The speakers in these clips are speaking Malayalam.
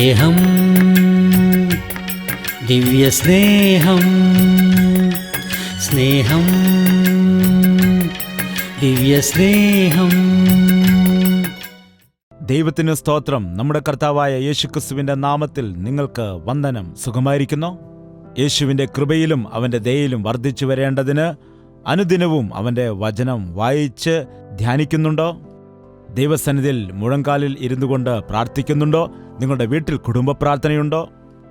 സ്നേഹം, ദിവ്യസ്നേഹം, സ്നേഹം, ദിവ്യസ്നേഹം. ദൈവത്തിന് സ്തോത്രം. നമ്മുടെ കർത്താവായ യേശുക്രിസ്തുവിന്റെ നാമത്തിൽ നിങ്ങൾക്ക് വന്ദനം. സുഖമായിരിക്കുന്നോ? യേശുവിന്റെ കൃപയിലും അവന്റെ ദയയിലും വർദ്ധിച്ചു വരേണ്ടതിന് അനുദിനവും അവന്റെ വചനം വായിച്ച് ധ്യാനിക്കുന്നുണ്ടോ? ദൈവസന്നിധിയിൽ മുഴങ്കാലിൽ ഇരുന്നുകൊണ്ട് പ്രാർത്ഥിക്കുന്നുണ്ടോ? നിങ്ങളുടെ വീട്ടിൽ കുടുംബ പ്രാർത്ഥനയുണ്ടോ?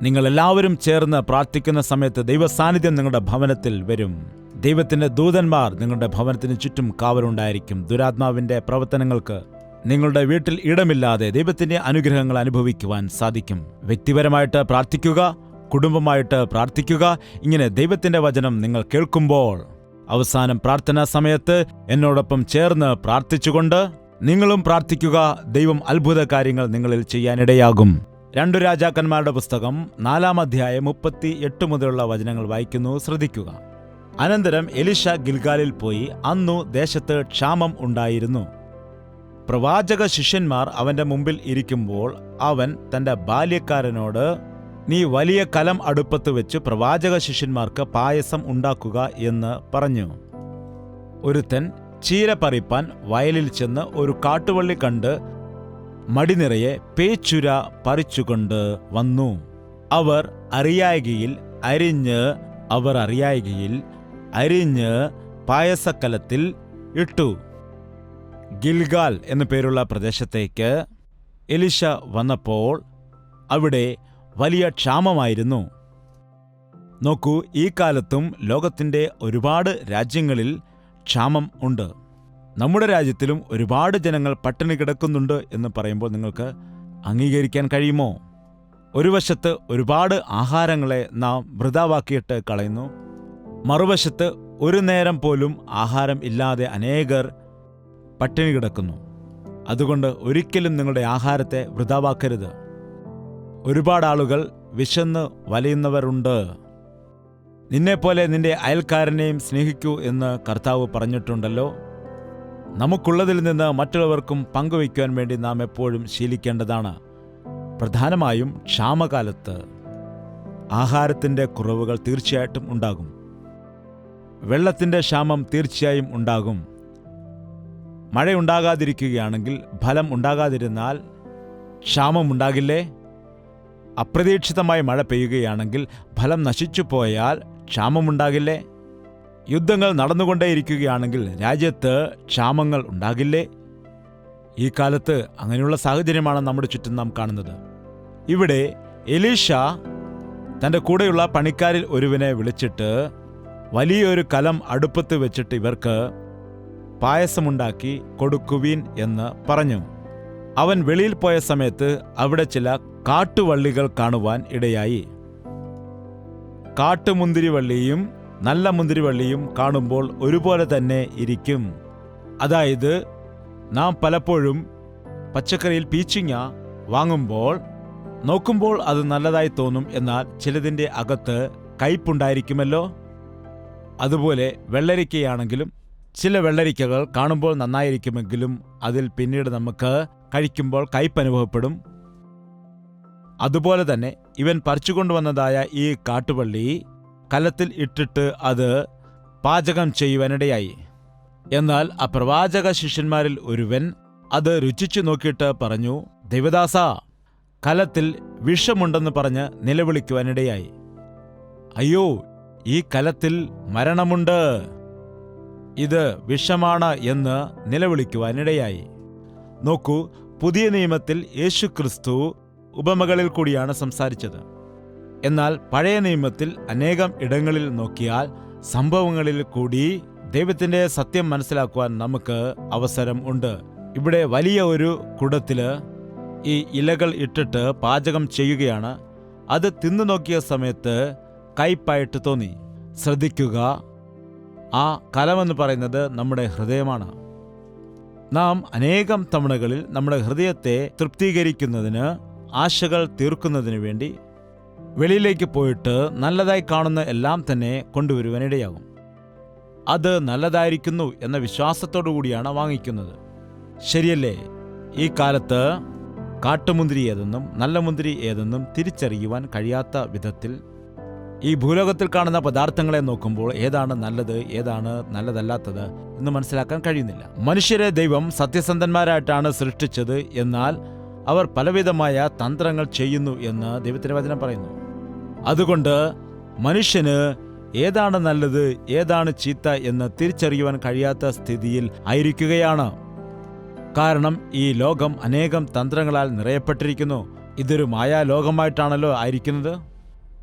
നിങ്ങളെല്ലാവരും ചേർന്ന് പ്രാർത്ഥിക്കുന്ന സമയത്ത് ദൈവസാന്നിധ്യം നിങ്ങളുടെ ഭവനത്തിൽ വരും. ദൈവത്തിന്റെ ദൂതന്മാർ നിങ്ങളുടെ ഭവനത്തിന് ചുറ്റും കാവലുണ്ടായിരിക്കും. ദുരാത്മാവിന്റെ പ്രവർത്തനങ്ങൾക്ക് നിങ്ങളുടെ വീട്ടിൽ ഇടമില്ലാതെ ദൈവത്തിന്റെ അനുഗ്രഹങ്ങൾ അനുഭവിക്കുവാൻ സാധിക്കും. വ്യക്തിപരമായിട്ട് പ്രാർത്ഥിക്കുക, കുടുംബമായിട്ട് പ്രാർത്ഥിക്കുക. ഇങ്ങനെ ദൈവത്തിന്റെ വചനം നിങ്ങൾ കേൾക്കുമ്പോൾ അവസാനം പ്രാർത്ഥനാ സമയത്ത് എന്നോടൊപ്പം ചേർന്ന് പ്രാർത്ഥിച്ചുകൊണ്ട് നിങ്ങളും പ്രാർത്ഥിക്കുക. ദൈവം അത്ഭുത കാര്യങ്ങൾ നിങ്ങളിൽ ചെയ്യാനിടയാകും. 2 രാജാക്കന്മാരുടെ പുസ്തകം 4-ാം അധ്യായം 38 മുതലുള്ള വചനങ്ങൾ വായിക്കുന്നു. ശ്രദ്ധിക്കുക. അനന്തരം എലീശ ഗിൽഗാലിൽ പോയി. അന്നു ദേശത്ത് ക്ഷാമം ഉണ്ടായിരുന്നു. പ്രവാചക ശിഷ്യന്മാർ അവന്റെ മുമ്പിൽ ഇരിക്കുമ്പോൾ അവൻ തന്റെ ബാല്യക്കാരനോട്, നീ വലിയ കലം അടുപ്പത്ത് വെച്ച് പ്രവാചക ശിഷ്യന്മാർക്ക് പായസം ഉണ്ടാക്കുക എന്ന് പറഞ്ഞു. ഒരുത്തൻ ചീര പറിപ്പാൻ വയലിൽ ചെന്ന് ഒരു കാട്ടുവള്ളി കണ്ട് മടിനിറയെ പേച്ചുര പറിച്ചുകൊണ്ട് വന്നു. അവർ അറിയായികയിൽ അരിഞ്ഞ് പായസക്കലത്തിൽ ഇട്ടു. ഗിൽഗാൽ എന്നു പേരുള്ള പ്രദേശത്തേക്ക് എലീശ വന്നപ്പോൾ അവിടെ വലിയ ക്ഷാമമായിരുന്നു. നോക്കൂ, ഈ കാലത്തും ലോകത്തിൻ്റെ ഒരുപാട് രാജ്യങ്ങളിൽ ക്ഷാമം ഉണ്ട്. നമ്മുടെ രാജ്യത്തിലും ഒരുപാട് ജനങ്ങൾ പട്ടിണി കിടക്കുന്നുണ്ട് എന്ന് പറയുമ്പോൾ നിങ്ങൾക്ക് അംഗീകരിക്കാൻ കഴിയുമോ? ഒരു വശത്ത് ഒരുപാട് ആഹാരങ്ങളെ നാം വൃഥാവാക്കിയിട്ട് കളയുന്നു. മറുവശത്ത് ഒരു നേരം പോലും ആഹാരം ഇല്ലാതെ അനേകർ പട്ടിണി കിടക്കുന്നു. അതുകൊണ്ട് ഒരിക്കലും നിങ്ങളുടെ ആഹാരത്തെ വൃഥാവാക്കരുത്. ഒരുപാട് ആളുകൾ വിശന്ന് വലയുന്നവരുണ്ട്. നിന്നെപ്പോലെ നിന്റെ അയൽക്കാരനെയും സ്നേഹിക്കൂ എന്ന് കർത്താവ് പറഞ്ഞിട്ടുണ്ടല്ലോ. നമുക്കുള്ളതിൽ നിന്ന് മറ്റുള്ളവർക്കും പങ്കുവയ്ക്കുവാൻ വേണ്ടി നാം എപ്പോഴും ശീലിക്കേണ്ടതാണ്. പ്രധാനമായും ക്ഷാമകാലത്ത് ആഹാരത്തിൻ്റെ കുറവുകൾ തീർച്ചയായിട്ടും ഉണ്ടാകും. വെള്ളത്തിൻ്റെ ക്ഷാമം തീർച്ചയായും ഉണ്ടാകും. മഴയുണ്ടാകാതിരിക്കുകയാണെങ്കിൽ, ഫലം ഉണ്ടാകാതിരുന്നാൽ ക്ഷാമമുണ്ടാകില്ലേ? അപ്രതീക്ഷിതമായി മഴ പെയ്യുകയാണെങ്കിൽ ഫലം നശിച്ചു പോയാൽ ക്ഷാമമുണ്ടാകില്ലേ? യുദ്ധങ്ങൾ നടന്നുകൊണ്ടേയിരിക്കുകയാണെങ്കിൽ രാജ്യത്ത് ക്ഷാമങ്ങൾ ഉണ്ടാകില്ലേ? ഈ കാലത്ത് അങ്ങനെയുള്ള സാഹചര്യമാണ് നമ്മുടെ ചുറ്റും നാം കാണുന്നത്. ഇവിടെ എലീശ തൻ്റെ കൂടെയുള്ള പണിക്കാരിൽ ഒരുവനെ വിളിച്ചിട്ട് വലിയൊരു കലം അടുപ്പത്ത് വെച്ചിട്ട് ഇവർക്ക് പായസമുണ്ടാക്കി കൊടുക്കുവീൻ എന്ന് പറഞ്ഞു. അവൻ വെളിയിൽ പോയ സമയത്ത് അവിടെ ചില കാട്ടുവള്ളികൾ കാണുവാൻ ഇടയായി. കാട്ടുമുന്തിരിവള്ളിയും നല്ല മുന്തിരിവള്ളിയും കാണുമ്പോൾ ഒരുപോലെ തന്നെ ഇരിക്കും. അതായത്, നാം പലപ്പോഴും പച്ചക്കറിയിൽ പീച്ചിങ്ങ വാങ്ങുമ്പോൾ നോക്കുമ്പോൾ അത് നല്ലതായി തോന്നും, എന്നാൽ ചിലതിൻ്റെ അകത്ത് കയ്പുണ്ടായിരിക്കുമല്ലോ. അതുപോലെ വെള്ളരിക്കയാണെങ്കിലും ചില വെള്ളരിക്കകൾ കാണുമ്പോൾ നന്നായിരിക്കുമെങ്കിലും അതിൽ പിന്നീട് നമുക്ക് കഴിക്കുമ്പോൾ കയ്പ് അനുഭവപ്പെടും. അതുപോലെ തന്നെ ഇവൻ പറിച്ചുകൊണ്ടുവന്നതായ ഈ കാട്ടുവള്ളി കലത്തിൽ ഇട്ടിട്ട് അത് പാചകം ചെയ്യുവാനിടയായി. എന്നാൽ ആ പ്രവാചക ശിഷ്യന്മാരിൽ ഒരുവൻ അത് രുചിച്ചു നോക്കിയിട്ട് പറഞ്ഞു, ദൈവദാസ, കലത്തിൽ വിഷമുണ്ടെന്ന് പറഞ്ഞ് നിലവിളിക്കുവാനിടയായി. അയ്യോ, ഈ കലത്തിൽ മരണമുണ്ട്, ഇത് വിഷമാണ് എന്ന് നിലവിളിക്കുവാനിടയായി. നോക്കൂ, പുതിയ നിയമത്തിൽ യേശുക്രിസ്തു ഉപമകളിൽ കൂടിയാണ് സംസാരിച്ചത്. എന്നാൽ പഴയ നിയമത്തിൽ അനേകം ഇടങ്ങളിൽ നോക്കിയാൽ സംഭവങ്ങളിൽ കൂടി ദൈവത്തിൻ്റെ സത്യം മനസ്സിലാക്കുവാൻ നമുക്ക് അവസരം ഉണ്ട്. ഇവിടെ വലിയ ഒരു കുടത്തില് ഈ ഇലകൾ ഇട്ടിട്ട് പാചകം ചെയ്യുകയാണ്. അത് തിന്നു നോക്കിയ സമയത്ത് കയ്പായിട്ട് തോന്നി. ശ്രദ്ധിക്കുക, ആ കലമെന്ന് പറയുന്നത് നമ്മുടെ ഹൃദയമാണ്. നാം അനേകം തവണകളിൽ നമ്മുടെ ഹൃദയത്തെ തൃപ്തീകരിക്കുന്നതിന്, ആശകൾ തീർക്കുന്നതിനു വേണ്ടി വെളിയിലേക്ക് പോയിട്ട് നല്ലതായി കാണുന്ന എല്ലാം തന്നെ കൊണ്ടുവരുവാനിടയാകും. അത് നല്ലതായിരിക്കുന്നു എന്ന വിശ്വാസത്തോടു കൂടിയാണ് വാങ്ങിക്കുന്നത്. ശരിയല്ലേ? ഈ കാലത്ത് കാട്ടുമുന്തിരി ഏതെന്നും നല്ല മുന്തിരി ഏതെന്നും തിരിച്ചറിയുവാൻ കഴിയാത്ത വിധത്തിൽ ഈ ഭൂലോകത്തിൽ കാണുന്ന പദാർത്ഥങ്ങളെ നോക്കുമ്പോൾ ഏതാണ് നല്ലത്, ഏതാണ് നല്ലതല്ലാത്തത് എന്ന് മനസ്സിലാക്കാൻ കഴിയുന്നില്ല. മനുഷ്യരെ ദൈവം സത്യസന്ധന്മാരായിട്ടാണ് സൃഷ്ടിച്ചത്, എന്നാൽ അവർ പലവിധമായ തന്ത്രങ്ങൾ ചെയ്യുന്നു എന്ന് ദൈവത്തിന്റെ വചനം പറയുന്നു. അതുകൊണ്ട് മനുഷ്യന് ഏതാണ് നല്ലത്, ഏതാണ് ചീത്ത എന്ന് തിരിച്ചറിയുവാൻ കഴിയാത്ത സ്ഥിതിയിൽ ആയിരിക്കുകയാണ്. കാരണം ഈ ലോകം അനേകം തന്ത്രങ്ങളാൽ നിറയപ്പെട്ടിരിക്കുന്നു. ഇതൊരു മായാലോകമായിട്ടാണല്ലോ ആയിരിക്കുന്നത്.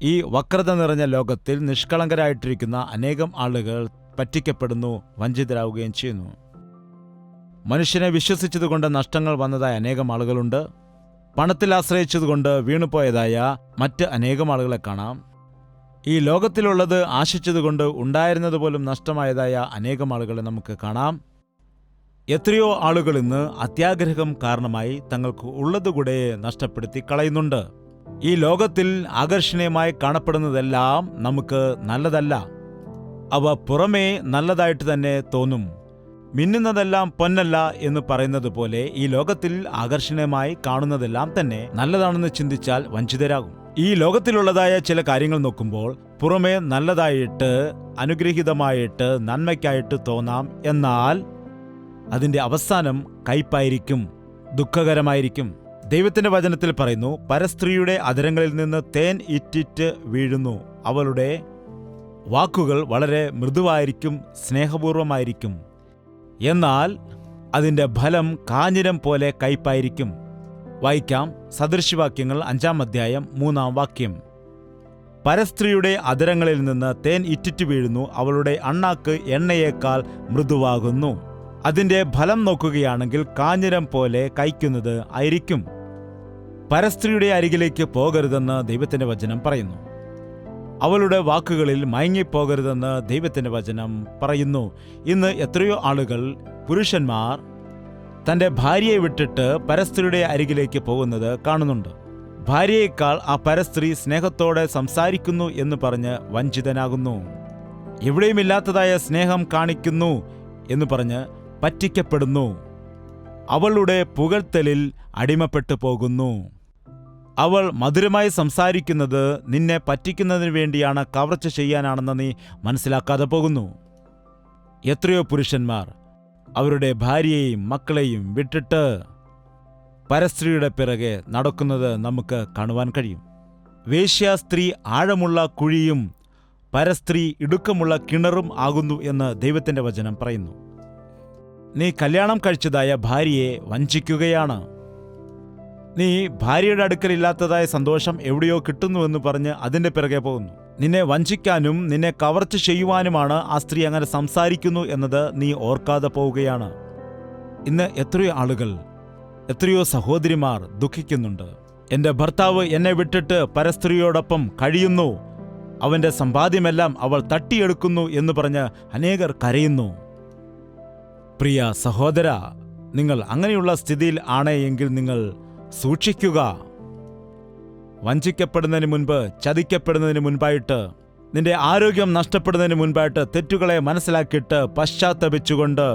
ഈ വക്രത നിറഞ്ഞ ലോകത്തിൽ നിഷ്കളങ്കരായിട്ടിരിക്കുന്ന അനേകം ആളുകൾ പറ്റിക്കപ്പെടുന്നു, വഞ്ചിതരാവുകയും ചെയ്യുന്നു. മനുഷ്യനെ വിശ്വസിച്ചതുകൊണ്ട് നഷ്ടങ്ങൾ വന്നതായ അനേകം ആളുകളുണ്ട്. പണത്തിൽ ആശ്രയിച്ചതുകൊണ്ട് വീണുപോയതായ മറ്റ് അനേകം ആളുകളെ കാണാം. ഈ ലോകത്തിലുള്ളത് ആശിച്ചതുകൊണ്ട് ഉണ്ടായിരുന്നത് പോലും നഷ്ടമായതായ അനേകം ആളുകളെ നമുക്ക് കാണാം. എത്രയോ ആളുകൾ ഇന്ന് അത്യാഗ്രഹം കാരണമായി തങ്ങൾക്ക് ഉള്ളതുകൂടെ നഷ്ടപ്പെടുത്തി കളയുന്നുണ്ട്. ഈ ലോകത്തിൽ ആകർഷണീയമായി കാണപ്പെടുന്നതെല്ലാം നമുക്ക് നല്ലതല്ല. അവ പുറമേ നല്ലതായിട്ട് തന്നെ തോന്നും. മിന്നുന്നതെല്ലാം പൊന്നല്ല എന്ന് പറയുന്നത് പോലെ ഈ ലോകത്തിൽ ആകർഷണീയമായി കാണുന്നതെല്ലാം തന്നെ നല്ലതാണെന്ന് ചിന്തിച്ചാൽ വഞ്ചിതരാകും. ഈ ലോകത്തിലുള്ളതായ ചില കാര്യങ്ങൾ നോക്കുമ്പോൾ പുറമേ നല്ലതായിട്ട്, അനുഗ്രഹീതമായിട്ട്, നന്മയ്ക്കായിട്ട് തോന്നാം. എന്നാൽ അതിന്റെ അവസാനം കയ്പായിരിക്കും, ദുഃഖകരമായിരിക്കും. ദൈവത്തിന്റെ വചനത്തിൽ പറയുന്നു, പരസ്ത്രീയുടെ അധരങ്ങളിൽ നിന്ന് തേൻ ഇറ്റിറ്റ് വീഴുന്നു. അവളുടെ വാക്കുകൾ വളരെ മൃദുവായിരിക്കും, സ്നേഹപൂർവമായിരിക്കും. എന്നാൽ അതിന്റെ ഫലം കാഞ്ഞിരം പോലെ കയ്പായിരിക്കും. വായിക്കാം സദൃശവാക്യങ്ങൾ 5-ാം അധ്യായം 3-ാം വാക്യം. പരസ്ത്രീയുടെ അധരങ്ങളിൽ നിന്ന് തേൻ ഇറ്റിറ്റ് വീഴുന്നു. അവളുടെ അണ്ണാക്ക് എണ്ണയേക്കാൾ മൃദുവാകുന്നു. അതിന്റെ ഫലം നോക്കുകയാണെങ്കിൽ കാഞ്ഞിരം പോലെ കയ്ക്കുന്നത് ആയിരിക്കും. പരസ്ത്രീയുടെ അരികിലേക്ക് പോകരുതെന്ന് ദൈവത്തിന്റെ വചനം പറയുന്നു. അവളുടെ വാക്കുകളിൽ മയങ്ങിപ്പോകരുതെന്ന് ദൈവത്തിന്റെ വചനം പറയുന്നു. ഇന്ന് എത്രയോ ആളുകൾ, പുരുഷന്മാർ തന്റെ ഭാര്യയെ വിട്ടിട്ട് പരസ്ത്രീയുടെ അരികിലേക്ക് പോകുന്നത് കാണുന്നുണ്ട്. ഭാര്യയേക്കാൾ ആ പരസ്ത്രീ സ്നേഹത്തോടെ സംസാരിക്കുന്നു എന്ന് പറഞ്ഞ് വഞ്ചിതനാകുന്നു. എവിടെയുമില്ലാത്തതായ സ്നേഹം കാണിക്കുന്നു എന്ന് പറഞ്ഞ് പറ്റിക്കപ്പെടുന്നു. അവളുടെ പുകഴ്ത്തലിൽ അടിമപ്പെട്ടു പോകുന്നു. അവൾ മധുരമായി സംസാരിക്കുന്നത് നിന്നെ പറ്റിക്കുന്നതിന് വേണ്ടിയാണ്, കവർച്ച ചെയ്യാനാണെന്ന് നീ മനസ്സിലാക്കാതെ പോകുന്നു. എത്രയോ പുരുഷന്മാർ അവരുടെ ഭാര്യയെയും മക്കളെയും വിട്ടിട്ട് പരസ്ത്രീയുടെ പിറകെ നടക്കുന്നത് നമുക്ക് കാണുവാൻ കഴിയും. വേശ്യാസ്ത്രീ ആഴമുള്ള കുഴിയും പരസ്ത്രീ ഇടുക്കമുള്ള കിണറും ആകുന്നു എന്ന് ദൈവത്തിന്റെ വചനം പറയുന്നു. നീ കല്യാണം കഴിച്ചതായ ഭാര്യയെ വഞ്ചിക്കുകയാണ്. നീ ഭാര്യയുടെ അടുക്കലില്ലാത്തതായ സന്തോഷം എവിടെയോ കിട്ടുന്നുവെന്ന് പറഞ്ഞ് അതിൻ്റെ പിറകെ പോകുന്നു. നിന്നെ വഞ്ചിക്കാനും നിന്നെ കവർച്ച ചെയ്യുവാനുമാണ് ആ സ്ത്രീ അങ്ങനെ സംസാരിക്കുന്നു എന്നത് നീ ഓർക്കാതെ പോവുകയാണ്. ഇന്ന് എത്രയോ ആളുകൾ, എത്രയോ സഹോദരിമാർ ദുഃഖിക്കുന്നുണ്ട്. എൻ്റെ ഭർത്താവ് എന്നെ വിട്ടിട്ട് പരസ്ത്രീയോടൊപ്പം കഴിയുന്നു, അവൻ്റെ സമ്പാദ്യമെല്ലാം അവൾ തട്ടിയെടുക്കുന്നു എന്ന് പറഞ്ഞ് അനേകർ കരയുന്നു. പ്രിയ സഹോദര, നിങ്ങൾ അങ്ങനെയുള്ള സ്ഥിതിയിൽ ആണ് എങ്കിൽ നിങ്ങൾ സൂക്ഷിക്കുക. വഞ്ചിക്കപ്പെടുന്നതിന് മുൻപ്, ചതിക്കപ്പെടുന്നതിന് മുൻപായിട്ട്, നിന്റെ ആരോഗ്യം നഷ്ടപ്പെടുന്നതിന് മുൻപായിട്ട് തെറ്റുകളെ മനസ്സിലാക്കിയിട്ട് പശ്ചാത്തപിച്ചുകൊണ്ട്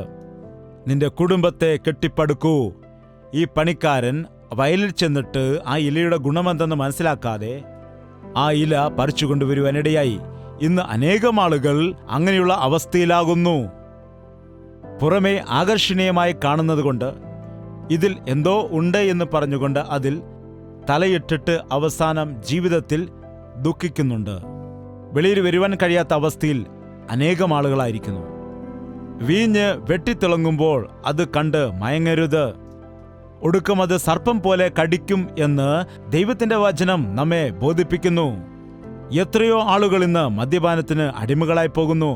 നിന്റെ കുടുംബത്തെ കെട്ടിപ്പടുക്കൂ. ഈ പണിക്കാരൻ വയലിൽ ചെന്നിട്ട് ആ ഇലയുടെ ഗുണമെന്തെന്ന് മനസ്സിലാക്കാതെ ആ ഇല പറിച്ചുകൊണ്ടുവരുവാനിടയായി. ഇന്ന് അനേകം ആളുകൾ അങ്ങനെയുള്ള അവസ്ഥയിലാകുന്നു. പുറമേ ആകർഷണീയമായി കാണുന്നതുകൊണ്ട്, ഇതിൽ എന്തോ ഉണ്ട് എന്ന് പറഞ്ഞുകൊണ്ട് അതിൽ തലയിട്ടിട്ട് അവസാനം ജീവിതത്തിൽ ദുഃഖിക്കുന്നുണ്ട്. വെളിയിൽ വരുവാൻ കഴിയാത്ത അവസ്ഥയിൽ അനേകം ആളുകളായിരിക്കുന്നു. വീഞ്ഞ് വെട്ടിത്തിളങ്ങുമ്പോൾ അത് കണ്ട് മയങ്ങരുത്, ഒടുക്കം അത് സർപ്പം പോലെ കടിക്കും എന്ന് ദൈവത്തിന്റെ വചനം നമ്മെ ബോധിപ്പിക്കുന്നു. എത്രയോ ആളുകൾ ഇന്ന് മദ്യപാനത്തിന് അടിമകളായി പോകുന്നു.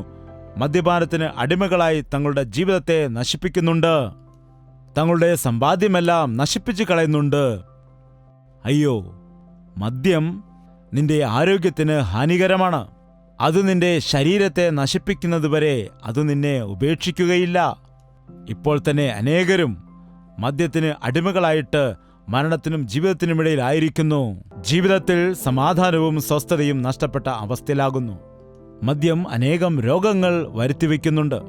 മദ്യപാനത്തിന് അടിമകളായി തങ്ങളുടെ ജീവിതത്തെ നശിപ്പിക്കുന്നുണ്ട്. തങ്ങളുടെ സമ്പാദ്യമെല്ലാം നശിപ്പിച്ചു കളയുന്നുണ്ട്. അയ്യോ, മദ്യം നിന്റെ ആരോഗ്യത്തിന് ഹാനികരമാണ്. അത് നിന്റെ ശരീരത്തെ നശിപ്പിക്കുന്നതുവരെ അത് നിന്നെ ഉപേക്ഷിക്കുകയില്ല. ഇപ്പോൾ തന്നെ അനേകരും മദ്യത്തിന് അടിമകളായിട്ട് മരണത്തിനും ജീവിതത്തിനുമിടയിലായിരിക്കുന്നു. ജീവിതത്തിൽ സമാധാനവും സ്വസ്ഥതയും നഷ്ടപ്പെട്ട അവസ്ഥയിലാകുന്നു. മദ്യം അനേകം രോഗങ്ങൾ വരുത്തിവെക്കുന്നുണ്ട്.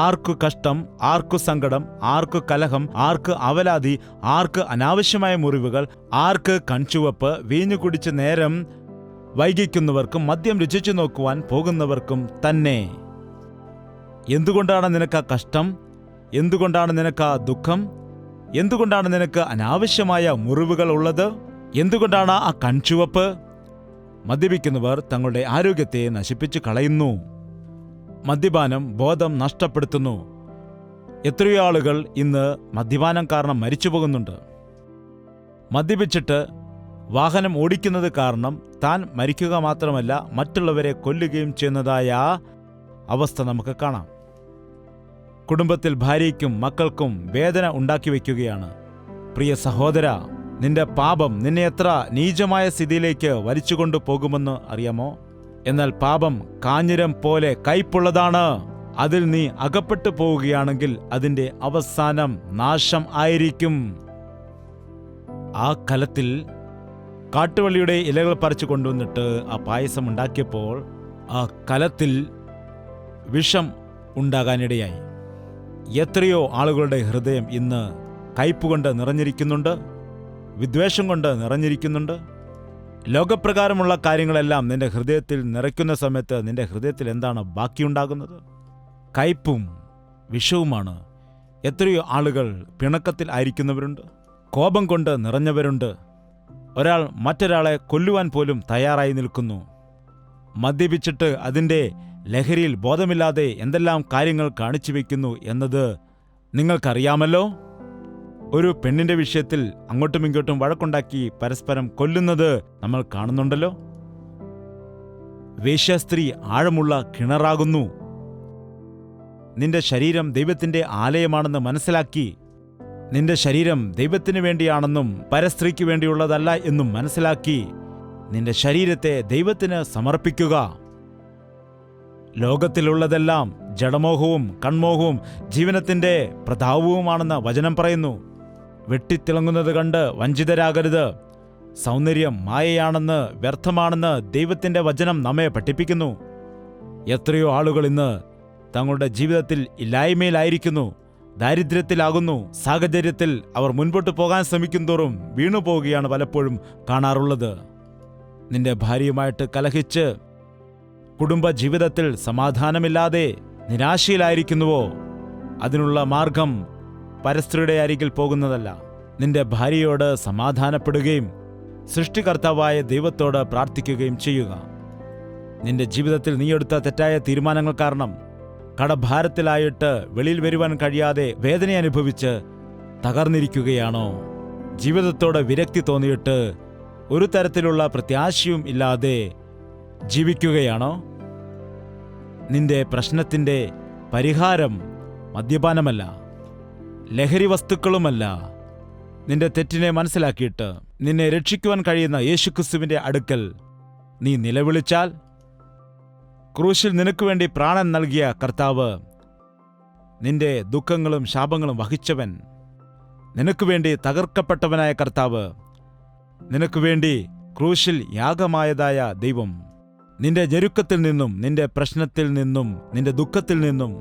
ആർക്കു കഷ്ടം, ആർക്കു സങ്കടം, ആർക്കു കലഹം, ആർക്ക് അവലാതി, ആർക്ക് അനാവശ്യമായ മുറിവുകൾ, ആർക്ക് കൺചുവപ്പ്, വീഞ്ഞു കുടിച്ച് നേരം വൈകിക്കുന്നവർക്കും മദ്യം രുചിച്ചു നോക്കുവാൻ പോകുന്നവർക്കും തന്നെ. എന്തുകൊണ്ടാണ് നിനക്ക് ആ കഷ്ടം? എന്തുകൊണ്ടാണ് നിനക്ക് ആ ദുഃഖം? എന്തുകൊണ്ടാണ് നിനക്ക് അനാവശ്യമായ മുറിവുകൾ ഉള്ളത്? എന്തുകൊണ്ടാണ് ആ കൺചുവപ്പ്? മദ്യപിക്കുന്നവർ തങ്ങളുടെ ആരോഗ്യത്തെ നശിപ്പിച്ചു കളയുന്നു. മദ്യപാനം ബോധം നഷ്ടപ്പെടുത്തുന്നു. എത്രയോ ആളുകൾ ഇന്ന് മദ്യപാനം കാരണം മരിച്ചു പോകുന്നുണ്ട്. മദ്യപിച്ചിട്ട് വാഹനം ഓടിക്കുന്നത് കാരണം താൻ മരിക്കുക മാത്രമല്ല മറ്റുള്ളവരെ കൊല്ലുകയും ചെയ്യുന്നതായ അവസ്ഥ നമുക്ക് കാണാം. കുടുംബത്തിൽ ഭാര്യയ്ക്കും മക്കൾക്കും വേദന ഉണ്ടാക്കി വയ്ക്കുകയാണ്. പ്രിയ സഹോദര, നിന്റെ പാപം നിന്നെ എത്ര നീചമായ സ്ഥിതിയിലേക്ക് വലിച്ചുകൊണ്ടു പോകുമെന്ന് അറിയാമോ? എന്നാൽ പാപം കാഞ്ഞിരം പോലെ കയ്പുള്ളതാണ്. അതിൽ നീ അകപ്പെട്ടു പോവുകയാണെങ്കിൽ അതിന്റെ അവസാനം നാശം ആയിരിക്കും. ആ കലത്തിൽ കാട്ടുവള്ളിയുടെ ഇലകൾ പറിച്ചു കൊണ്ടുവന്നിട്ട് ആ പായസം ഉണ്ടാക്കിയപ്പോൾ ആ കലത്തിൽ വിഷം ഉണ്ടാകാനിടയായി. എത്രയോ ആളുകളുടെ ഹൃദയം ഇന്ന് കയ്പുകൊണ്ട് നിറഞ്ഞിരിക്കുന്നുണ്ട്, വിദ്വേഷം കൊണ്ട് നിറഞ്ഞിരിക്കുന്നുണ്ട്. ലോകപ്രകാരമുള്ള കാര്യങ്ങളെല്ലാം നിന്റെ ഹൃദയത്തിൽ നിറയ്ക്കുന്ന സമയത്ത് നിന്റെ ഹൃദയത്തിൽ എന്താണ് ബാക്കിയുണ്ടാകുന്നത്? കയ്പും വിഷവുമാണ്. എത്രയോ ആളുകൾ പിണക്കത്തിൽ ആയിരിക്കുന്നവരുണ്ട്, കോപം കൊണ്ട് നിറഞ്ഞവരുണ്ട്. ഒരാൾ മറ്റൊരാളെ കൊല്ലുവാൻ പോലും തയ്യാറായി നിൽക്കുന്നു. മദ്യപിച്ചിട്ട് അതിൻ്റെ ലഹരിയിൽ ബോധമില്ലാതെ എന്തെല്ലാം കാര്യങ്ങൾ കാണിച്ചു വയ്ക്കുന്നു എന്നത് നിങ്ങൾക്കറിയാമല്ലോ. ഒരു പെണ്ണിന്റെ വിഷയത്തിൽ അങ്ങോട്ടും ഇങ്ങോട്ടും വഴക്കുണ്ടാക്കി പരസ്പരം കൊല്ലുന്നത് നമ്മൾ കാണുന്നുണ്ടല്ലോ. വേശ്യാസ്ത്രീ ആഴമുള്ള കിണറാകുന്നു. നിന്റെ ശരീരം ദൈവത്തിന്റെ ആലയമാണെന്ന് മനസ്സിലാക്കി, നിന്റെ ശരീരം ദൈവത്തിന് വേണ്ടിയാണെന്നും പരസ്ത്രീക്ക് വേണ്ടിയുള്ളതല്ല എന്നും മനസ്സിലാക്കി നിന്റെ ശരീരത്തെ ദൈവത്തിന് സമർപ്പിക്കുക. ലോകത്തിലുള്ളതെല്ലാം ജഡമോഹവും കൺമോഹവും ജീവനത്തിന്റെ പ്രതാപവുമാണെന്ന് വചനം പറയുന്നു. വെട്ടിത്തിളങ്ങുന്നത് കണ്ട് വഞ്ചിതരാകരുത്. സൗന്ദര്യം മായയാണെന്ന്, വ്യർത്ഥമാണെന്ന് ദൈവത്തിന്റെ വചനം നമ്മെ പഠിപ്പിക്കുന്നു. എത്രയോ ആളുകൾ ഇന്ന് തങ്ങളുടെ ജീവിതത്തിൽ ഇല്ലായ്മയിലായിരിക്കുന്നു, ദാരിദ്ര്യത്തിലാകുന്നു. സാഹചര്യത്തിൽ അവർ മുൻപോട്ട് പോകാൻ ശ്രമിക്കും തോറും വീണുപോവുകയാണ് പലപ്പോഴും കാണാറുള്ളത്. നിന്റെ ഭാര്യയുമായിട്ട് കലഹിച്ച് കുടുംബ ജീവിതത്തിൽ സമാധാനമില്ലാതെ നിരാശയിലായിരിക്കുന്നുവോ? അതിനുള്ള മാർഗം പരസ്ത്രീയുടെ അരികിൽ പോകുന്നതല്ല. നിന്റെ ഭാര്യയോട് സമാധാനപ്പെടുകയും സൃഷ്ടികർത്താവായ ദൈവത്തോട് പ്രാർത്ഥിക്കുകയും ചെയ്യുക. നിന്റെ ജീവിതത്തിൽ നീ എടുത്ത തെറ്റായ തീരുമാനങ്ങൾ കാരണം കടഭാരത്തിലായിട്ട് വെളിയിൽ വരുവാൻ കഴിയാതെ വേദന അനുഭവിച്ച് തകർന്നിരിക്കുകയാണോ? ജീവിതത്തോട് വിരക്തി തോന്നിയിട്ട് ഒരു തരത്തിലുള്ള പ്രത്യാശയും ഇല്ലാതെ ജീവിക്കുകയാണോ? നിന്റെ പ്രശ്നത്തിന്റെ പരിഹാരം മദ്യപാനമല്ല, ലഹരി വസ്തുക്കളുമല്ല. നിന്റെ തെറ്റിനെ മനസ്സിലാക്കിയിട്ട് നിന്നെ രക്ഷിക്കുവാൻ കഴിയുന്ന യേശുക്രിസ്തുവിന്റെ അടുക്കൽ നീ നിലവിളിച്ചാൽ, ക്രൂശിൽ നിനക്ക് വേണ്ടി പ്രാണൻ നൽകിയ കർത്താവ്, നിന്റെ ദുഃഖങ്ങളും ശാപങ്ങളും വഹിച്ചവൻ, നിനക്ക് വേണ്ടി തകർക്കപ്പെട്ടവനായ കർത്താവ്, നിനക്ക് വേണ്ടി ക്രൂശിൽ യാഗമായതായ ദൈവം, നിന്റെ ഞെരുക്കത്തിൽ നിന്നും നിന്റെ പ്രശ്നത്തിൽ നിന്നും നിന്റെ ദുഃഖത്തിൽ നിന്നും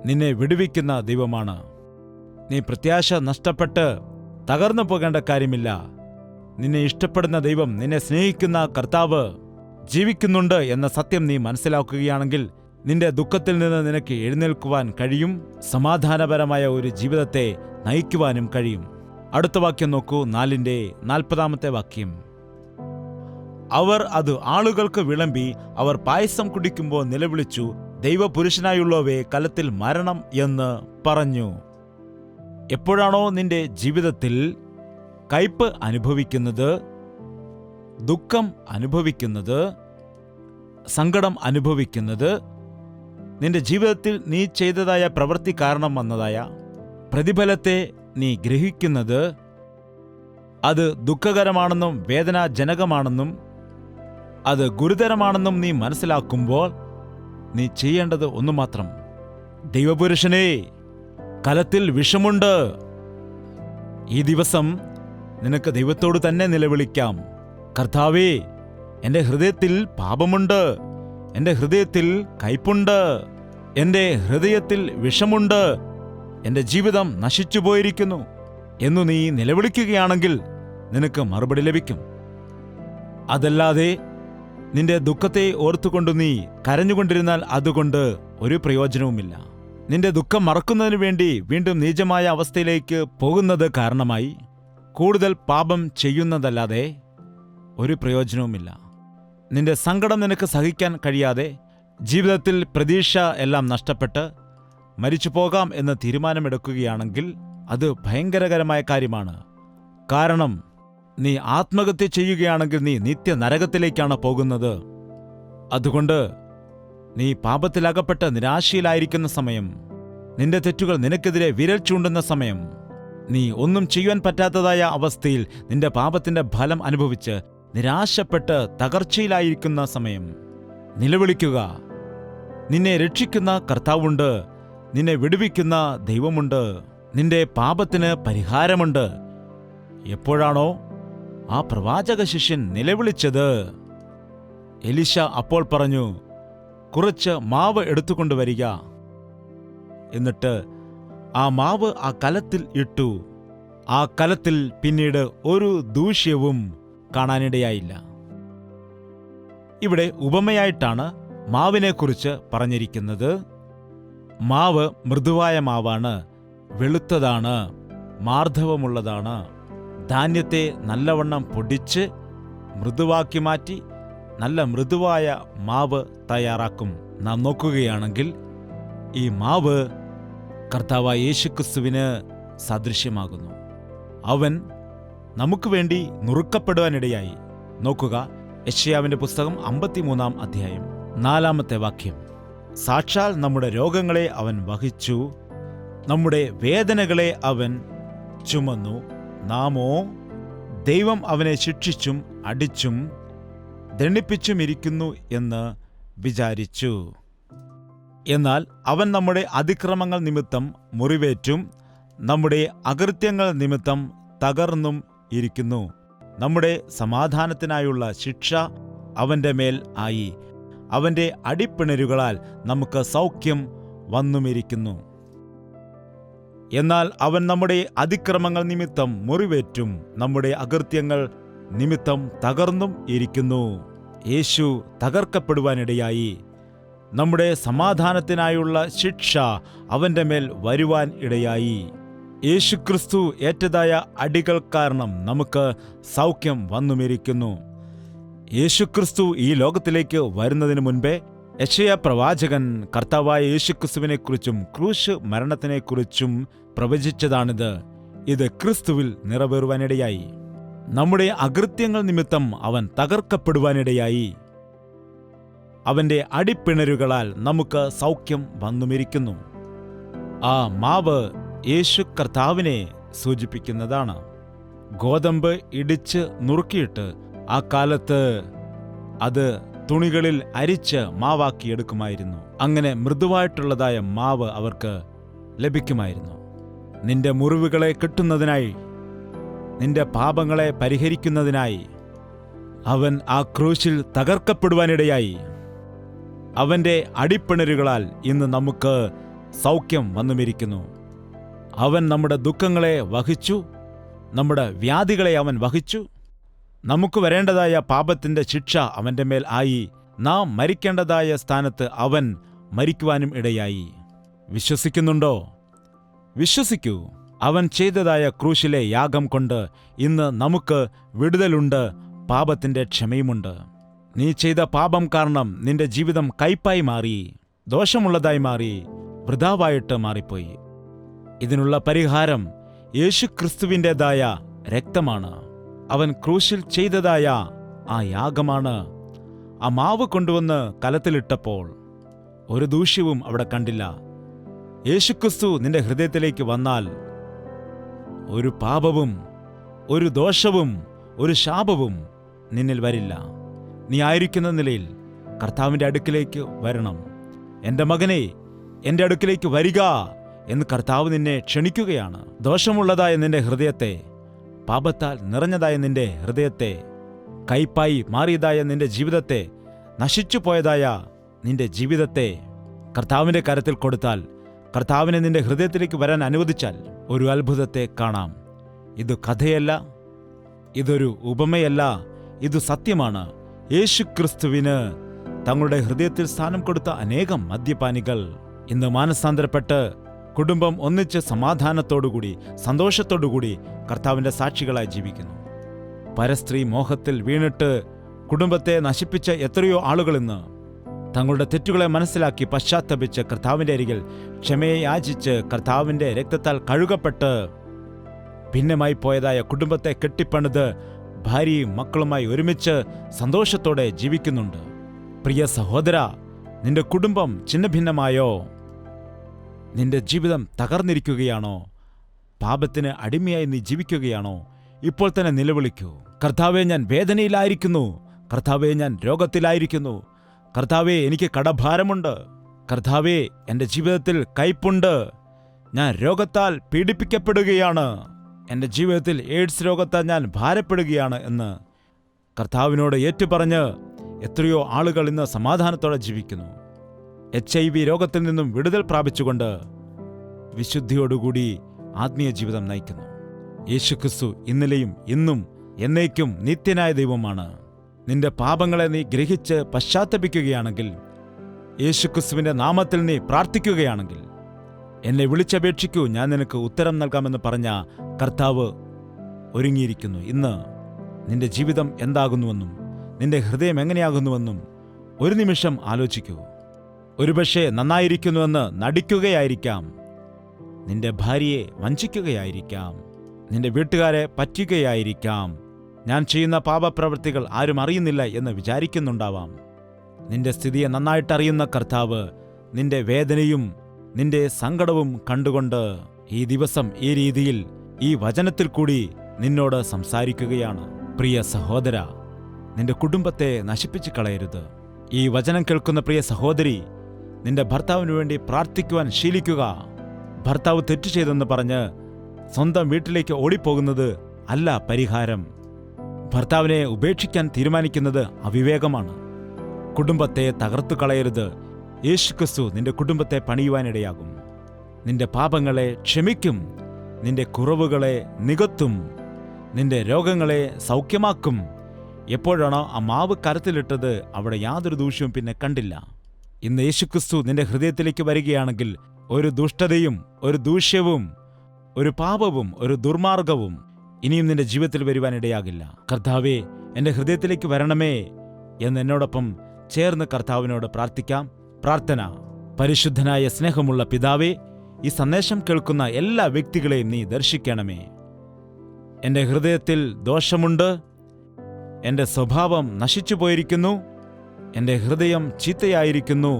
നിന്നെ വിടുവിക്കുന്ന ദൈവമാണ്. നീ പ്രത്യാശ നഷ്ടപ്പെട്ട് തകർന്നു പോകേണ്ട കാര്യമില്ല. നിന്നെ ഇഷ്ടപ്പെടുന്ന ദൈവം, നിന്നെ സ്നേഹിക്കുന്ന കർത്താവ് ജീവിക്കുന്നുണ്ട് എന്ന സത്യം നീ മനസ്സിലാക്കുകയാണെങ്കിൽ നിന്റെ ദുഃഖത്തിൽ നിന്ന് നിനക്ക് എഴുന്നേൽക്കുവാൻ കഴിയും. സമാധാനപരമായ ഒരു ജീവിതത്തെ നയിക്കുവാനും കഴിയും. അടുത്ത വാക്യം നോക്കൂ, 4:40 വാക്യം. അവർ അത് ആളുകൾക്ക് വിളമ്പി, അവർ പായസം കുടിക്കുമ്പോൾ നിലവിളിച്ചു, ദൈവപുരുഷനായുള്ളവേ, കലത്തിൽ മരണം എന്ന് പറഞ്ഞു. എപ്പോഴാണോ നിന്റെ ജീവിതത്തിൽ കയ്പ് അനുഭവിക്കുന്നത്, ദുഃഖം അനുഭവിക്കുന്നത്, സങ്കടം അനുഭവിക്കുന്നത്, നിന്റെ ജീവിതത്തിൽ നീ ചെയ്തതായ പ്രവൃത്തി കാരണം വന്നതായ പ്രതിഫലത്തെ നീ ഗ്രഹിക്കുന്നത്, അത് ദുഃഖകരമാണെന്നും വേദനാജനകമാണെന്നും അത് ഗുരുതരമാണെന്നും നീ മനസ്സിലാക്കുമ്പോൾ നീ ചെയ്യേണ്ടത് ഒന്നു മാത്രം: ദൈവപുരുഷനേ, കലത്തിൽ വിഷമുണ്ട്. ഈ ദിവസം നിനക്ക് ദൈവത്തോട് തന്നെ നിലവിളിക്കാം. കർത്താവേ, എൻ്റെ ഹൃദയത്തിൽ പാപമുണ്ട്, എൻ്റെ ഹൃദയത്തിൽ കയ്പുണ്ട് എൻ്റെ ഹൃദയത്തിൽ വിഷമുണ്ട്, എൻ്റെ ജീവിതം നശിച്ചുപോയിരിക്കുന്നു എന്നു നീ നിലവിളിക്കുകയാണെങ്കിൽ നിനക്ക് മറുപടി ലഭിക്കും. അതല്ലാതെ നിന്റെ ദുഃഖത്തെ ഓർത്തുകൊണ്ട് നീ കരഞ്ഞുകൊണ്ടിരുന്നാൽ അതുകൊണ്ട് ഒരു പ്രയോജനവുമില്ല. നിന്റെ ദുഃഖം മറക്കുന്നതിനു വേണ്ടി വീണ്ടും നീചമായ അവസ്ഥയിലേക്ക് പോകുന്നത് കാരണമായി കൂടുതൽ പാപം ചെയ്യുന്നതല്ലാതെ ഒരു പ്രയോജനവുമില്ല. നിന്റെ സങ്കടം നിനക്ക് സഹിക്കാൻ കഴിയാതെ ജീവിതത്തിൽ പ്രതീക്ഷ എല്ലാം നഷ്ടപ്പെട്ട് മരിച്ചു പോകാം എന്ന് തീരുമാനമെടുക്കുകയാണെങ്കിൽ അത് ഭയങ്കരകരമായ കാര്യമാണ്. കാരണം നീ ആത്മഹത്യ ചെയ്യുകയാണെങ്കിൽ നീ നിത്യ നരകത്തിലേക്കാണ് പോകുന്നത്. അതുകൊണ്ട് നീ പാപത്തിലകപ്പെട്ട് നിരാശയിലായിരിക്കുന്ന സമയം, നിന്റെ തെറ്റുകൾ നിനക്കെതിരെ വിരൽ ചൂണ്ടുന്ന സമയം, നീ ഒന്നും ചെയ്യുവാൻ പറ്റാത്തതായ അവസ്ഥയിൽ നിന്റെ പാപത്തിന്റെ ഫലം അനുഭവിച്ച് നിരാശപ്പെട്ട് തകർച്ചയിലായിരിക്കുന്ന സമയം നിലവിളിക്കുക. നിന്നെ രക്ഷിക്കുന്ന കർത്താവുണ്ട്, നിന്നെ വിടുവിക്കുന്ന ദൈവമുണ്ട്, നിന്റെ പാപത്തിന് പരിഹാരമുണ്ട്. എപ്പോഴാണോ ആ പ്രവാചക ശിഷ്യൻ നിലവിളിച്ചത്, എലീശ അപ്പോൾ പറഞ്ഞു, കുറച്ച് മാവ് എടുത്തുകൊണ്ടുവരിക. എന്നിട്ട് ആ മാവ് ആ കലത്തിൽ ഇട്ടു. ആ കലത്തിൽ പിന്നീട് ഒരു ദൂഷ്യവും കാണാനിടയായില്ല. ഇവിടെ ഉപമയായിട്ടാണ് മാവിനെക്കുറിച്ച് പറഞ്ഞിരിക്കുന്നത്. മാവ് മൃദുവായ മാവാണ്, വെളുത്തതാണ്, മാർദ്ദവമുള്ളതാണ്. ധാന്യത്തെ നല്ലവണ്ണം പൊടിച്ച് മൃദുവാക്കി മാറ്റി നല്ല മൃദുവായ മാവ് തയ്യാറാക്കും. നാം നോക്കുകയാണെങ്കിൽ ഈ മാവ് കർത്താവായ യേശുക്രിസ്തുവിന് സദൃശ്യമാകുന്നു. അവൻ നമുക്ക് വേണ്ടി നുറുക്കപ്പെടുവാനിടയായി. നോക്കുക, യെശയ്യാവിന്റെ പുസ്തകം 53-ാം അധ്യായം 4-ാമത്തെ വാക്യം. സാക്ഷാൽ നമ്മുടെ രോഗങ്ങളെ അവൻ വഹിച്ചു, നമ്മുടെ വേദനകളെ അവൻ ചുമന്നു. നാമോ ദൈവം അവനെ ശിക്ഷിച്ചും അടിച്ചും ദണ്ഡിപ്പിച്ചുമിരിക്കുന്നു എന്ന് വിചാരിച്ചു. എന്നാൽ അവൻ നമ്മുടെ അതിക്രമങ്ങൾ നിമിത്തം മുറിവേറ്റും നമ്മുടെ അകൃത്യങ്ങൾ നിമിത്തം തകർന്നും ഇരിക്കുന്നു. നമ്മുടെ സമാധാനത്തിനായുള്ള ശിക്ഷ അവന്റെ മേൽ ആയി. അവന്റെ അടിപ്പിണരുകളാൽ നമുക്ക് സൗഖ്യം വന്നുമിരിക്കുന്നു. എന്നാൽ അവൻ നമ്മുടെ അതിക്രമങ്ങൾ നിമിത്തം മുറിവേറ്റും നമ്മുടെ അകൃത്യങ്ങൾ നിമിത്തം തകർന്നും ഇരിക്കുന്നു. യേശു തകർക്കപ്പെടുവാനിടയായി. നമ്മുടെ സമാധാനത്തിനായുള്ള ശിക്ഷ അവന്റെ മേൽ വരുവാൻ ഇടയായി. യേശുക്രിസ്തു ഏറ്റതായ അടികൾ കാരണം നമുക്ക് സൗഖ്യം വന്നുമിരിക്കുന്നു. യേശുക്രിസ്തു ഈ ലോകത്തിലേക്ക് വരുന്നതിന് മുൻപേ യെശയ്യാ പ്രവാചകൻ കർത്താവായ യേശുക്രിസ്തുവിനെക്കുറിച്ചും ക്രൂശ് മരണത്തിനെക്കുറിച്ചും പ്രവചിച്ചതാണിത്. ഇത് ക്രിസ്തുവിൽ നിറവേറുവാനിടയായി. നമ്മുടെ അകൃത്യങ്ങൾ നിമിത്തം അവൻ തകർക്കപ്പെടുവാനിടയായി. അവന്റെ അടിപ്പിണരുകളാൽ നമുക്ക് സൗഖ്യം വന്നുമിരിക്കുന്നു. ആ മാവ് യേശു കർത്താവിനെ സൂചിപ്പിക്കുന്നതാണ്. ഗോതമ്പ് ഇടിച്ച് നുറുക്കിയിട്ട് ആ കാലത്ത് അത് തുണികളിൽ അരിച്ച് മാവാക്കിയെടുക്കുമായിരുന്നു. അങ്ങനെ മൃദുവായിട്ടുള്ളതായ മാവ് അവർക്ക് ലഭിക്കുമായിരുന്നു. നിന്റെ മുറിവുകളെ കെട്ടുന്നതിനായി, നിന്റെ പാപങ്ങളെ പരിഹരിക്കുന്നതിനായി അവൻ ആ ക്രൂശിൽ തകർക്കപ്പെടുവാനിടയായി. അവന്റെ അടിപ്പിണരുകളാൽ ഇന്ന് നമുക്ക് സൗഖ്യം വന്നുമിരിക്കുന്നു. അവൻ നമ്മുടെ ദുഃഖങ്ങളെ വഹിച്ചു, നമ്മുടെ വ്യാധികളെ അവൻ വഹിച്ചു. നമുക്ക് വരേണ്ടതായ പാപത്തിന്റെ ശിക്ഷ അവന്റെ മേൽ ആയി. നാം മരിക്കേണ്ടതായ സ്ഥാനത്ത് അവൻ മരിക്കുവാനും ഇടയായി. വിശ്വസിക്കുന്നുണ്ടോ? വിശ്വസിക്കൂ. അവൻ ചെയ്തതായ ക്രൂശിലെ യാഗം കൊണ്ട് ഇന്ന് നമുക്ക് വിടുതലുണ്ട്, പാപത്തിന്റെ ക്ഷമയുമുണ്ട്. നീ ചെയ്ത പാപം കാരണം നിന്റെ ജീവിതം കയ്പായി മാറി, ദോഷമുള്ളതായി മാറി, വൃഥാവായിട്ട് മാറിപ്പോയി. ഇതിനുള്ള പരിഹാരം യേശുക്രിസ്തുവിൻ്റെതായ രക്തമാണ്. അവൻ ക്രൂശിൽ ചെയ്തതായ ആ യാഗമാണ്. ആ മാവ് കൊണ്ടുവന്ന് കലത്തിലിട്ടപ്പോൾ ഒരു ദൂഷ്യവും അവിടെ കണ്ടില്ല. യേശുക്രിസ്തു നിന്റെ ഹൃദയത്തിലേക്ക് വന്നാൽ ഒരു പാപവും ഒരു ദോഷവും ഒരു ശാപവും നിന്നിൽ വരില്ല. നീ ആയിരിക്കുന്ന നിലയിൽ കർത്താവിൻ്റെ അടുക്കിലേക്ക് വരണം. എൻ്റെ മകനെ, എൻ്റെ അടുക്കിലേക്ക് വരിക എന്ന് കർത്താവ് നിന്നെ ക്ഷണിക്കുകയാണ്. ദോഷമുള്ളതായ നിന്റെ ഹൃദയത്തെ, പാപത്താൽ നിറഞ്ഞതായ നിന്റെ ഹൃദയത്തെ, കയ്പായി മാറിയതായ നിന്റെ ജീവിതത്തെ, നശിച്ചുപോയതായ നിന്റെ ജീവിതത്തെ കർത്താവിൻ്റെ കരത്തിൽ കൊടുത്താൽ, കർത്താവിനെ നിന്റെ ഹൃദയത്തിലേക്ക് വരാൻ അനുവദിച്ചാൽ ഒരു അത്ഭുതത്തെ കാണാം. ഇത് കഥയല്ല, ഇതൊരു ഉപമയല്ല, ഇത് സത്യമാണ്. യേശുക്രിസ്തുവിന് തങ്ങളുടെ ഹൃദയത്തിൽ സ്ഥാനം കൊടുത്ത അനേകം മദ്യപാനികൾ ഇന്ന് മാനസാന്തരപ്പെട്ട് കുടുംബം ഒന്നിച്ച് സമാധാനത്തോടുകൂടി സന്തോഷത്തോടുകൂടി കർത്താവിൻ്റെ സാക്ഷികളായി ജീവിക്കുന്നു. പരസ്ത്രീ മോഹത്തിൽ വീണിട്ട് കുടുംബത്തെ നശിപ്പിച്ച എത്രയോ ആളുകളിന്ന് തങ്ങളുടെ തെറ്റുകളെ മനസ്സിലാക്കി പശ്ചാത്തപിച്ച് കർത്താവിൻ്റെ അരികിൽ ക്ഷമയെ യാചിച്ച് കർത്താവിൻ്റെ രക്തത്താൽ കഴുകപ്പെട്ട് ഭിന്നമായി പോയതായ കുടുംബത്തെ കെട്ടിപ്പണിത് ഭാര്യയും മക്കളുമായി ഒരുമിച്ച് സന്തോഷത്തോടെ ജീവിക്കുന്നുണ്ട്. പ്രിയ സഹോദര, നിന്റെ കുടുംബം ഛിന്നഭിന്നമായോ? നിന്റെ ജീവിതം തകർന്നിരിക്കുകയാണോ? പാപത്തിന് അടിമയായി നീ ജീവിക്കുകയാണോ? ഇപ്പോൾ തന്നെ നിലവിളിക്കൂ. കർത്താവേ, ഞാൻ വേദനയിലായിരിക്കുന്നു. കർത്താവേ, ഞാൻ രോഗത്തിലായിരിക്കുന്നു. കർത്താവേ, എനിക്ക് കടഭാരമുണ്ട്. കർത്താവേ, എൻ്റെ ജീവിതത്തിൽ കയ്പുണ്ട്. ഞാൻ രോഗത്താൽ പീഡിപ്പിക്കപ്പെടുകയാണ്. എൻ്റെ ജീവിതത്തിൽ എയ്ഡ്സ് രോഗത്താൽ ഞാൻ ഭാരപ്പെടുകയാണ് എന്ന് കർത്താവിനോട് ഏറ്റുപറഞ്ഞ് എത്രയോ ആളുകൾ ഇന്ന് സമാധാനത്തോടെ ജീവിക്കുന്നു. HIV രോഗത്തിൽ നിന്നും വിടുതൽ പ്രാപിച്ചുകൊണ്ട് വിശുദ്ധിയോടുകൂടി ആത്മീയ ജീവിതം നയിക്കുന്നു. യേശുക്രിസ്തു ഇന്നലെയും ഇന്നും എന്നേക്കും നിത്യനായ ദൈവമാണ്. നിന്റെ പാപങ്ങളെ നീ ഗ്രഹിച്ച് പശ്ചാത്തപിക്കുകയാണെങ്കിൽ, യേശുക്രിസ്തുവിൻ്റെ നാമത്തിൽ നീ പ്രാർത്ഥിക്കുകയാണെങ്കിൽ, എന്നെ വിളിച്ചപേക്ഷിക്കൂ, ഞാൻ നിനക്ക് ഉത്തരം നൽകാമെന്ന് പറഞ്ഞ കർത്താവ് ഒരുങ്ങിയിരിക്കുന്നു. ഇന്ന് നിന്റെ ജീവിതം എന്താകുന്നുവെന്നും നിന്റെ ഹൃദയം എങ്ങനെയാകുന്നുവെന്നും ഒരു നിമിഷം ആലോചിക്കൂ. ഒരുപക്ഷെ നന്നായിരിക്കുന്നുവെന്ന് നടിക്കുകയായിരിക്കാം, നിന്റെ ഭാര്യയെ വഞ്ചിക്കുകയായിരിക്കാം, നിന്റെ വീട്ടുകാരെ പറ്റിക്കുകയായിരിക്കാം, ഞാൻ ചെയ്യുന്ന പാപപ്രവൃത്തികൾ ആരും അറിയുന്നില്ല എന്ന് വിചാരിക്കുന്നുണ്ടാവാം. നിന്റെ സ്ഥിതിയെ നന്നായിട്ടറിയുന്ന കർത്താവ് നിന്റെ വേദനയും നിന്റെ സങ്കടവും കണ്ടുകൊണ്ട് ഈ ദിവസം ഈ രീതിയിൽ ഈ വചനത്തിൽ കൂടി നിന്നോട് സംസാരിക്കുകയാണ്. പ്രിയ സഹോദര, നിന്റെ കുടുംബത്തെ നശിപ്പിച്ചു കളയരുത്. ഈ വചനം കേൾക്കുന്ന പ്രിയ സഹോദരി, നിന്റെ ഭർത്താവിന് വേണ്ടി പ്രാർത്ഥിക്കുവാൻ ശീലിക്കുക. ഭർത്താവ് തെറ്റു ചെയ്തെന്ന് പറഞ്ഞ് സ്വന്തം വീട്ടിലേക്ക് ഓടിപ്പോകുന്നത് അല്ല പരിഹാരം. ഭർത്താവിനെ ഉപേക്ഷിക്കാൻ തീരുമാനിക്കുന്നത് അവിവേകമാണ്. കുടുംബത്തെ തകർത്തു കളയരുത്. യേശുക്രിസ്തു നിന്റെ കുടുംബത്തെ പണിയുവാനിടയാകും. നിന്റെ പാപങ്ങളെ ക്ഷമിക്കും, നിന്റെ കുറവുകളെ നികത്തും, നിന്റെ രോഗങ്ങളെ സൗഖ്യമാക്കും. എപ്പോഴാണോ ആ മാവ് കരത്തിലിട്ടത് അവിടെ യാതൊരു ദൂഷ്യവും പിന്നെ കണ്ടില്ല. ഇന്ന് യേശുക്രിസ്തു നിന്റെ ഹൃദയത്തിലേക്ക് വരികയാണെങ്കിൽ ഒരു ദുഷ്ടതയും ഒരു ദൂഷ്യവും ഒരു പാപവും ഒരു ദുർമാർഗവും ഇനിയും നിന്റെ ജീവിതത്തിൽ വരുവാനിടയാകില്ല. കർത്താവേ, എൻ്റെ ഹൃദയത്തിലേക്ക് വരണമേ എന്ന് എന്നോടൊപ്പം ചേർന്ന് കർത്താവിനോട് പ്രാർത്ഥിക്കാം. പ്രാർത്ഥന. പരിശുദ്ധനായ സ്നേഹമുള്ള പിതാവേ, ഈ സന്ദേശം കേൾക്കുന്ന എല്ലാ വ്യക്തികളെയും നീ ദർശിക്കണമേ. എൻ്റെ ഹൃദയത്തിൽ ദോഷമുണ്ട്, എൻ്റെ സ്വഭാവം നശിച്ചുപോയിരിക്കുന്നു, എൻ്റെ ഹൃദയം ചീത്തയായിരിക്കുന്നു,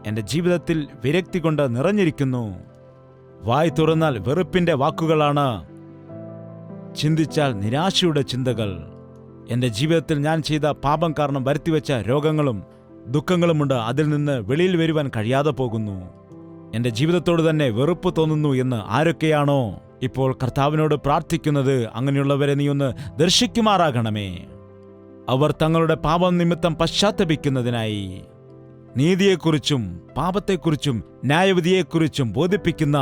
എൻ്റെ ജീവിതത്തിൽ വിരക്തി കൊണ്ട് നിറഞ്ഞിരിക്കുന്നു. വായ് തുറന്നാൽ വെറുപ്പിൻ്റെ വാക്കുകളാണ്, ചിന്തിച്ചാൽ നിരാശയുടെ ചിന്തകൾ. എൻ്റെ ജീവിതത്തിൽ ഞാൻ ചെയ്ത പാപം കാരണം വരുത്തിവെച്ച രോഗങ്ങളും ദുഃഖങ്ങളുമുണ്ട്. അതിൽ നിന്ന് വെളിയിൽ വരുവാൻ കഴിയാതെ പോകുന്നു. എൻ്റെ ജീവിതത്തോട് തന്നെ വെറുപ്പ് തോന്നുന്നു എന്ന് ആരൊക്കെയാണോ ഇപ്പോൾ കർത്താവിനോട് പ്രാർത്ഥിക്കുന്നത്, അങ്ങനെയുള്ളവരെ നീ ഒന്ന് ദർശിക്കുമാറാകണമേ. അവർ തങ്ങളുടെ പാപം നിമിത്തം പശ്ചാത്തപിക്കുന്നതിനായി നീതിയെക്കുറിച്ചും പാപത്തെക്കുറിച്ചും ന്യായവിധിയെക്കുറിച്ചും ബോധിപ്പിക്കുന്ന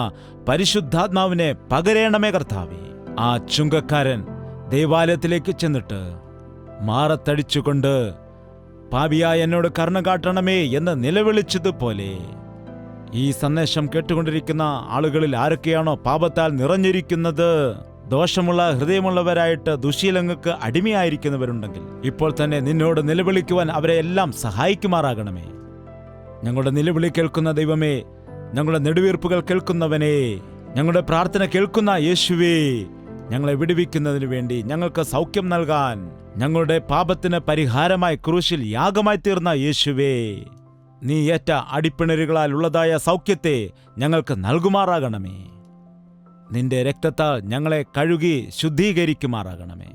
പരിശുദ്ധാത്മാവിനെ പകരേണമേ കർത്താവേ. ആ ചുങ്കക്കാരൻ ദേവാലയത്തിലേക്ക് ചെന്നിട്ട് മാറത്തടിച്ചുകൊണ്ട് പാപിയായ എന്നോട് കരുണ കാട്ടണമേ എന്ന് നിലവിളിച്ചതുപോലെ ഈ സന്ദേശം കേട്ടുകൊണ്ടിരിക്കുന്ന ആളുകളിൽ ആരൊക്കെയാണോ പാപത്താൽ നിറഞ്ഞിരിക്കുന്നത്, ദോഷമുള്ള ഹൃദയമുള്ളവരായിട്ട് ദുശീലങ്ങൾക്ക് അടിമയായിരിക്കുന്നവരുണ്ടെങ്കിൽ ഇപ്പോൾ തന്നെ നിന്നോട് നിലവിളിക്കുവാൻ അവരെ എല്ലാം സഹായിക്കുമാറാകണമേ. ഞങ്ങളുടെ നിലവിളി കേൾക്കുന്ന ദൈവമേ, ഞങ്ങളുടെ നെടുവീർപ്പുകൾ കേൾക്കുന്നവനേ, ഞങ്ങളുടെ പ്രാർത്ഥന കേൾക്കുന്ന യേശുവേ, ഞങ്ങളെ വിടുവിക്കുന്നതിനു വേണ്ടി ഞങ്ങൾക്ക് സൗഖ്യം നൽകാൻ ഞങ്ങളുടെ പാപത്തിന് പരിഹാരമായി ക്രൂശിൽ യാഗമായി തീർന്ന യേശുവേ, നീ ഏറ്റ അടിപ്പിണരുകളാൽ ഉള്ളതായ സൗഖ്യത്തെ ഞങ്ങൾക്ക് നൽകുമാറാകണമേ. നിന്റെ രക്തത്താൽ ഞങ്ങളെ കഴുകി ശുദ്ധീകരിക്കുമാറാകണമേ.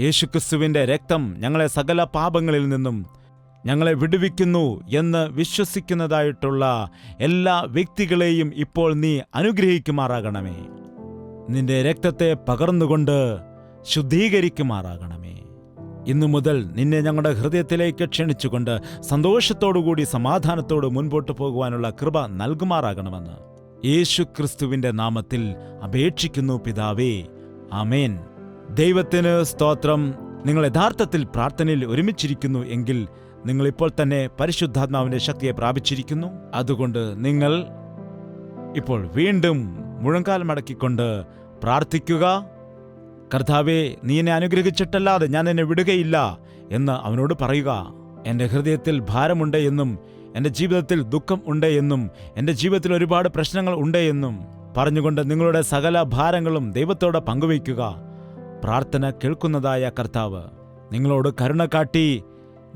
യേശുക്രിസ്തുവിൻ്റെ രക്തം ഞങ്ങളെ സകല പാപങ്ങളിൽ നിന്നും ഞങ്ങളെ വിടുവിക്കുന്നു എന്ന് വിശ്വസിക്കുന്നതായിട്ടുള്ള എല്ലാ വ്യക്തികളെയും ഇപ്പോൾ നീ അനുഗ്രഹിക്കുമാറാകണമേ. നിന്റെ രക്തത്തെ പകർന്നുകൊണ്ട് ശുദ്ധീകരിക്കുമാറാകണമേ. ഇന്നു മുതൽ നിന്നെ ഞങ്ങളുടെ ഹൃദയത്തിലേക്ക് ക്ഷണിച്ചുകൊണ്ട് സന്തോഷത്തോടുകൂടി സമാധാനത്തോട് മുൻപോട്ട് പോകുവാനുള്ള കൃപ നൽകുമാറാകണമെന്ന് യേശു ക്രിസ്തുവിന്റെ നാമത്തിൽ അപേക്ഷിക്കുന്നു പിതാവേ, ആമേൻ. ദൈവത്തിന് സ്തോത്രം. നിങ്ങൾ യഥാർത്ഥത്തിൽ പ്രാർത്ഥനയിൽ ഒരുമിച്ചിരിക്കുന്നു എങ്കിൽ നിങ്ങൾ ഇപ്പോൾ തന്നെ പരിശുദ്ധാത്മാവിന്റെ ശക്തിയെ പ്രാപിച്ചിരിക്കുന്നു. അതുകൊണ്ട് നിങ്ങൾ ഇപ്പോൾ വീണ്ടും മുഴങ്കാൽ മടക്കിക്കൊണ്ട് പ്രാർത്ഥിക്കുക. കർത്താവേ, നീ എന്നെ അനുഗ്രഹിച്ചിട്ടല്ലാതെ ഞാൻ എന്നെ വിടുകയില്ല എന്ന് അവനോട് പറയുക. എൻ്റെ ഹൃദയത്തിൽ ഭാരമുണ്ട് എന്നും എൻ്റെ ജീവിതത്തിൽ ദുഃഖം ഉണ്ട് എന്നും എൻ്റെ ജീവിതത്തിൽ ഒരുപാട് പ്രശ്നങ്ങൾ ഉണ്ട് എന്നും പറഞ്ഞുകൊണ്ട് നിങ്ങളുടെ സകല ഭാരങ്ങളും ദൈവത്തോട് പങ്കുവയ്ക്കുക. പ്രാർത്ഥന കേൾക്കുന്നതായ കർത്താവ് നിങ്ങളോട് കരുണ കാട്ടി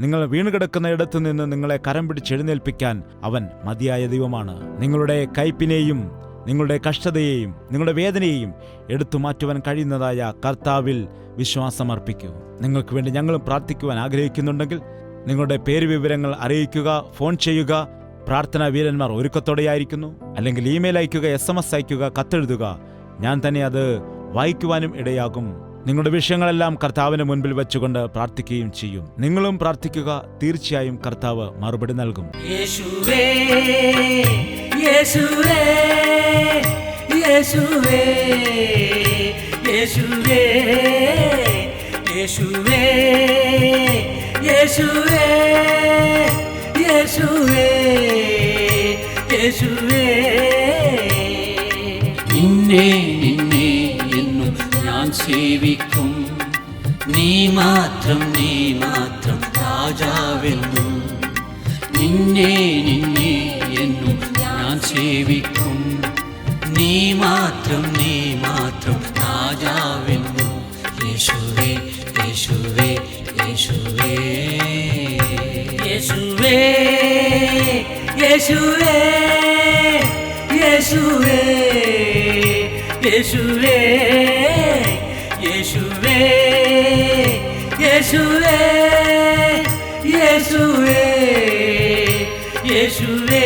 നിങ്ങൾ വീണുകിടക്കുന്ന ഇടത്തു നിന്ന് നിങ്ങളെ കരം പിടിച്ചെഴുന്നേൽപ്പിക്കാൻ അവൻ മതിയായ ദൈവമാണ്. നിങ്ങളുടെ കയ്പിനെയും നിങ്ങളുടെ കഷ്ടതയെയും നിങ്ങളുടെ വേദനയെയും എടുത്തു മാറ്റുവാൻ കഴിയുന്നതായ കർത്താവിൽ വിശ്വാസമർപ്പിക്കൂ. നിങ്ങൾക്ക് വേണ്ടി ഞങ്ങളും പ്രാർത്ഥിക്കുവാൻ ആഗ്രഹിക്കുന്നുണ്ടെങ്കിൽ നിങ്ങളുടെ പേര് വിവരങ്ങൾ അറിയിക്കുക, ഫോൺ ചെയ്യുക. പ്രാർത്ഥനാ വീരന്മാർ ഒരുക്കത്തോടെയായിരിക്കുന്നു. അല്ലെങ്കിൽ ഇമെയിൽ അയക്കുക, SMS അയക്കുക, കത്തെഴുതുക. ഞാൻ തന്നെ അത് വായിക്കുവാനും ഇടയാകും. നിങ്ങളുടെ വിഷയങ്ങളെല്ലാം കർത്താവിന് മുൻപിൽ വെച്ചുകൊണ്ട് പ്രാർത്ഥിക്കുകയും ചെയ്യും. നിങ്ങളും പ്രാർത്ഥിക്കുക, തീർച്ചയായും കർത്താവ് മറുപടി നൽകും. യേശുവേ, യേശുവേ, യേശുവേ, യേശുവേ, യേശുവേ, യേശുവേ, യേശുവേ, യേശുവേ. നിന്നെ നിന്നെ എന്നും ഞാൻ സേവിക്കും. നീ മാത്രം രാജാവെന്നും. നിന്നെ നിന്നെ എന്നും ഞാൻ സേവിക്കും. നീ മാത്രം രാജാവെന്നും. യേശുവേ, യേശുവേ, യേശുവേ, യേശുവേ, യേശുവേ, യേശുവേ, യേശുവേ, യേശുവേ, യേശുവേ, യേശുവേ, യേശുവേ.